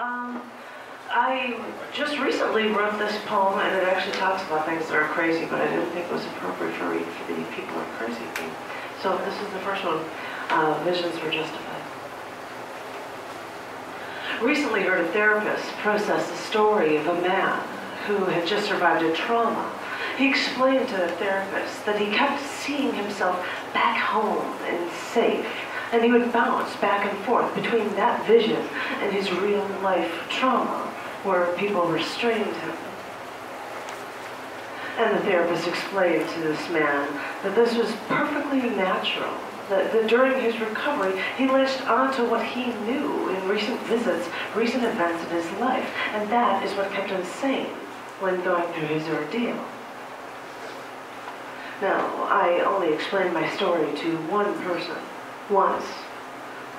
I just recently wrote this poem, and it actually talks about things that are crazy, but I didn't think it was appropriate for reading for the People Are Crazy thing. So this is the first one, Visions Were Justified. Recently heard a therapist process the story of a man who had just survived a trauma. He explained to the therapist that he kept seeing himself back home and safe, and he would bounce back and forth between that vision and his real-life trauma, where people restrained him. And the therapist explained to this man that this was perfectly natural, that during his recovery, he latched onto what he knew in recent visits, recent events in his life, and that is what kept him sane when going through his ordeal. Now, I only explained my story to one person, once,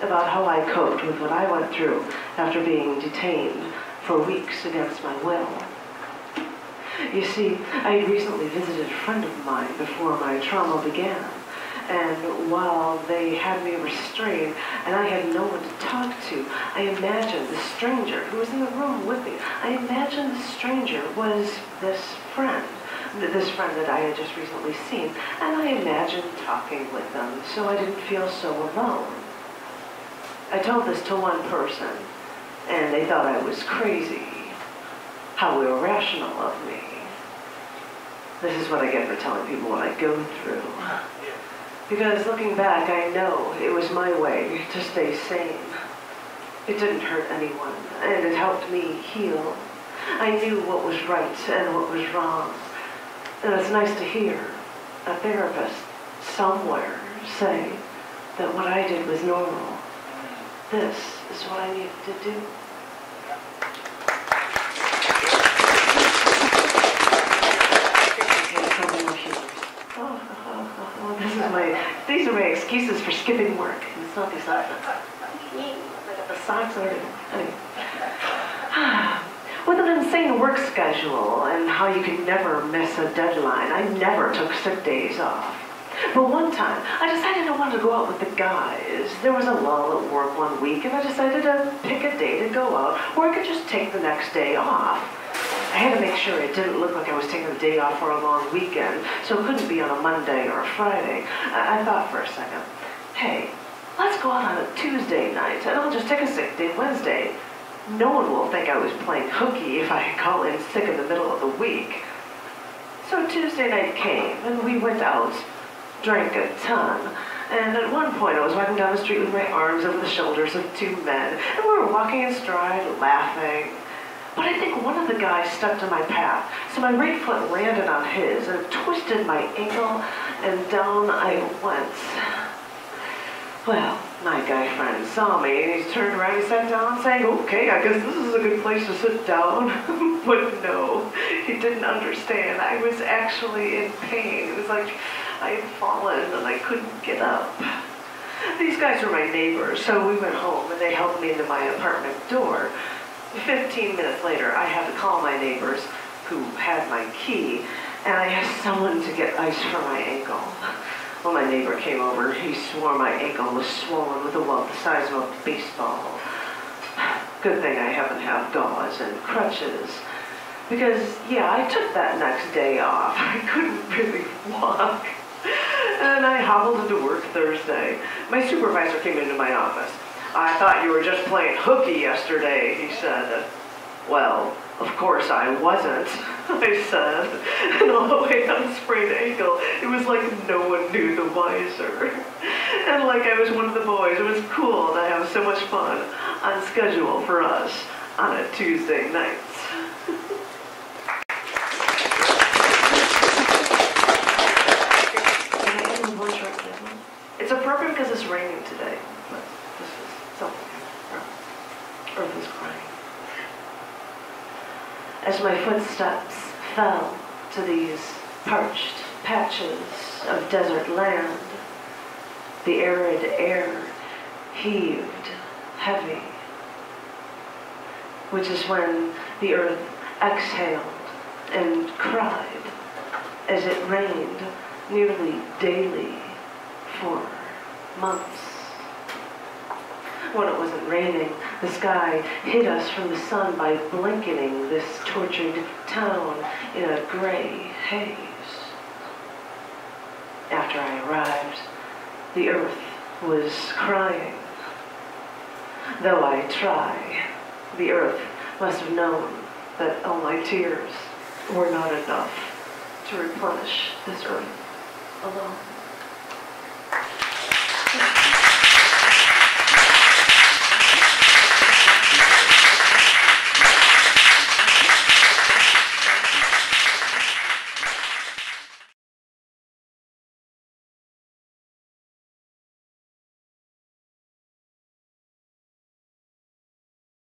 about how I coped with what I went through after being detained for weeks against my will. You see, I had recently visited a friend of mine before my trauma began, and while they had me restrained and I had no one to talk to, I imagined the stranger who was in the room with me. I imagined the stranger was this friend that I had just recently seen, and I imagined talking with them so I didn't feel so alone. I told this to one person, and they thought I was crazy. How irrational of me. This is what I get for telling people what I go through. Because looking back, I know it was my way to stay sane. It didn't hurt anyone, and it helped me heal. I knew what was right and what was wrong. And it's nice to hear a therapist somewhere say that what I did was normal. This is what I needed to do. These are my excuses for skipping work. It's not these socks. I got the socks already. Anyway. With an insane work schedule and how you could never miss a deadline, I never took sick days off. But one time, I decided I wanted to go out with the guys. There was a lull at work one week, and I decided to pick a day to go out, or I could just take the next day off. I had to make sure it didn't look like I was taking the day off for a long weekend, so it couldn't be on a Monday or a Friday. I thought for a second, hey, let's go out on a Tuesday night, and I'll just take a sick day Wednesday. No one will think I was playing hooky if I call in sick in the middle of the week. So Tuesday night came, and we went out, drank a ton, and at one point I was walking down the street with my arms over the shoulders of two men, and we were walking in stride, laughing. But I think one of the guys stepped in my path, so my right foot landed on his and twisted my ankle, and down I went. Well, my guy friend saw me, and he turned around, he sat down, saying, okay, I guess this is a good place to sit down. But no, he didn't understand. I was actually in pain. It was like I had fallen and I couldn't get up. These guys were my neighbors, so we went home, and they helped me into my apartment door. 15 minutes later, I had to call my neighbors, who had my key, and I asked someone to get ice for my ankle. When my neighbor came over, he swore my ankle was swollen with a welt the size of a baseball. Good thing I happen to have gauze and crutches. Because, yeah, I took that next day off. I couldn't really walk. And I hobbled into work Thursday. My supervisor came into my office. I thought you were just playing hooky yesterday, he said. Well, of course I wasn't, I said. And all the way down the sprained ankle, it was like no one knew the wiser. And like I was one of the boys, it was cool to have so much fun on schedule for us on a Tuesday night. It's appropriate because it's raining today, but this is something. Earth is crying. As my footsteps fell to these parched patches of desert land, the arid air heaved heavy, which is when the earth exhaled and cried as it rained nearly daily for months. When it wasn't raining, the sky hid us from the sun by blanketing this tortured town in a gray haze. After I arrived, the earth was crying. Though I try, the earth must have known that all my tears were not enough to replenish this earth alone.